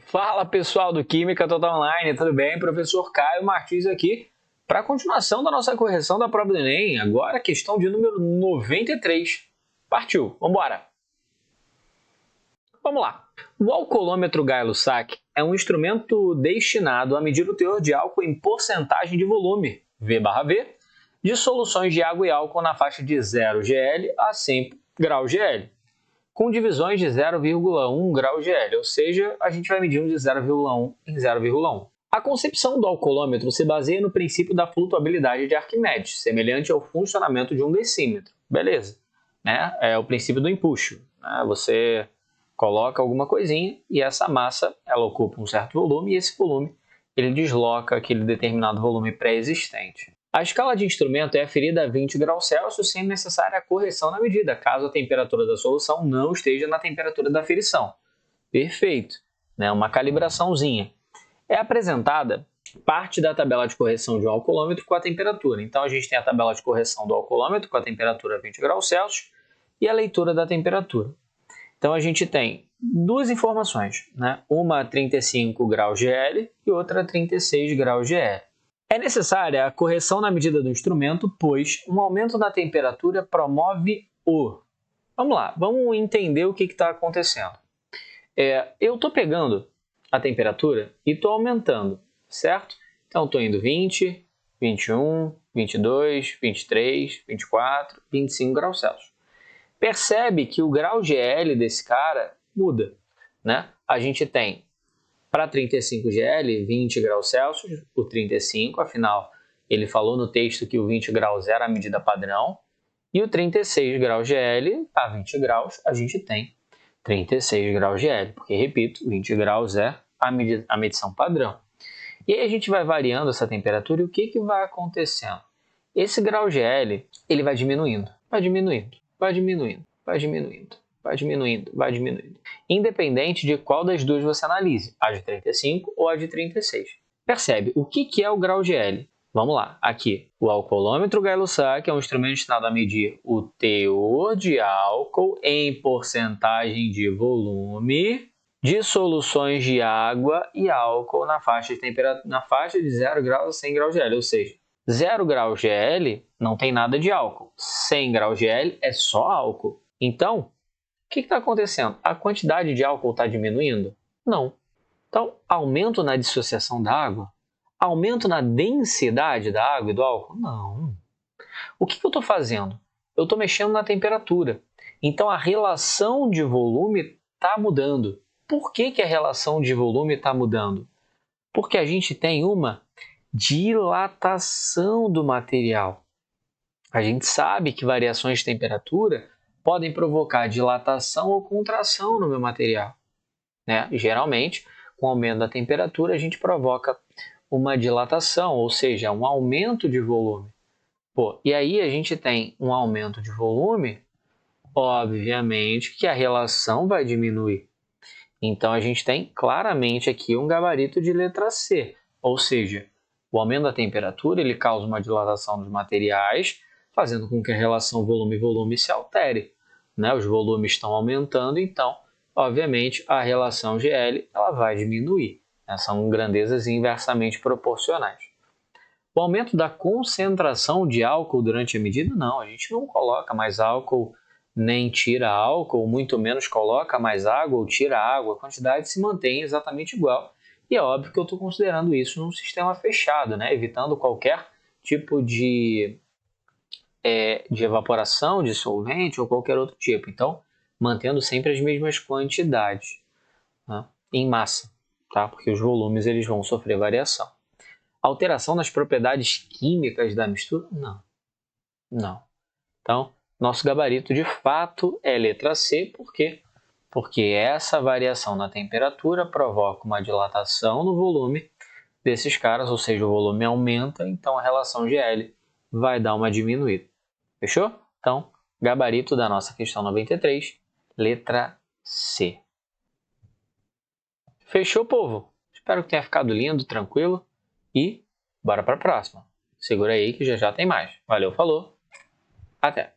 Fala pessoal do Química Total Online, tudo bem? Professor Caio Martins aqui para a continuação da nossa correção da prova do Enem, agora a questão de número 93. Partiu, vamos embora! Vamos lá! O alcoolômetro Gay-Lussac é um instrumento destinado a medir o teor de álcool em porcentagem de volume, V/V, de soluções de água e álcool na faixa de 0 GL a 100 graus GL, com divisões de 0,1 grau GL, ou seja, a gente vai medindo de 0,1 em 0,1. A concepção do alcoolômetro se baseia no princípio da flutuabilidade de Arquimedes, semelhante ao funcionamento de um decímetro. Beleza, né? É o princípio do empuxo. Né? Você coloca alguma coisinha e essa massa ela ocupa um certo volume e esse volume ele desloca aquele determinado volume pré-existente. A escala de instrumento é aferida a 20 graus Celsius sem necessária correção na medida, caso a temperatura da solução não esteja na temperatura da aferição. Perfeito, né? Uma calibraçãozinha. É apresentada parte da tabela de correção de um alcoolômetro com a temperatura. Então, a gente tem a tabela de correção do alcoolômetro com a temperatura 20 graus Celsius e a leitura da temperatura. Então, a gente tem duas informações, né? Uma a 35 graus GL e outra a 36 graus GL. É necessária a correção na medida do instrumento, pois um aumento da temperatura promove o... Vamos lá, vamos entender o que está acontecendo. Eu estou pegando a temperatura e estou aumentando, certo? Então, estou indo 20, 21, 22, 23, 24, 25 graus Celsius. Percebe que o grau GL desse cara muda, né? A gente tem para 35 GL, 20 graus Celsius, o 35, afinal, ele falou no texto que o 20 graus era a medida padrão, e o 36 graus GL, a 20 graus, a gente tem 36 graus GL, porque, repito, 20 graus é a medição padrão. E aí a gente vai variando essa temperatura e o que vai acontecendo? Esse grau GL, ele vai diminuindo, vai diminuindo, vai diminuindo, vai diminuindo, vai diminuindo, vai diminuindo. Independente de qual das duas você analise, a de 35 ou a de 36. Percebe, o que é o grau GL? Vamos lá, aqui, o alcoolômetro Gay-Lussac é um instrumento destinado a medir o teor de álcool em porcentagem de volume de soluções de água e álcool na faixa de temperatura, na faixa de 0 graus a 100 graus GL, ou seja, 0 graus GL não tem nada de álcool, 100 graus GL é só álcool. Então, o que está acontecendo? A quantidade de álcool está diminuindo? Não. Então, aumento na dissociação da água? Aumento na densidade da água e do álcool? Não. O que eu estou fazendo? Eu estou mexendo na temperatura. Então, a relação de volume está mudando. Por que a relação de volume está mudando? Porque a gente tem uma dilatação do material. A gente sabe que variações de temperatura podem provocar dilatação ou contração no meu material, né? Geralmente, com o aumento da temperatura, a gente provoca uma dilatação, ou seja, um aumento de volume. E aí a gente tem um aumento de volume, obviamente que a relação vai diminuir. Então, a gente tem claramente aqui um gabarito de letra C, ou seja, o aumento da temperatura ele causa uma dilatação dos materiais, fazendo com que a relação volume-volume se altere. Né? Os volumes estão aumentando, então, obviamente, a relação GL ela vai diminuir. Né? São grandezas inversamente proporcionais. O aumento da concentração de álcool durante a medida, não. A gente não coloca mais álcool nem tira álcool, muito menos coloca mais água ou tira água. A quantidade se mantém exatamente igual. E é óbvio que eu estou considerando isso num sistema fechado, né? Evitando qualquer tipo de evaporação, de solvente ou qualquer outro tipo. Então, mantendo sempre as mesmas quantidades, né, em massa, tá? Porque os volumes eles vão sofrer variação. Alteração nas propriedades químicas da mistura? Não. Não. Então, nosso gabarito de fato é letra C, por quê? Porque essa variação na temperatura provoca uma dilatação no volume desses caras, ou seja, o volume aumenta, então a relação GL vai dar uma diminuída. Fechou? Então, gabarito da nossa questão 93, letra C. Fechou, povo? Espero que tenha ficado lindo, tranquilo. E bora para a próxima. Segura aí que já tem mais. Valeu, falou. Até!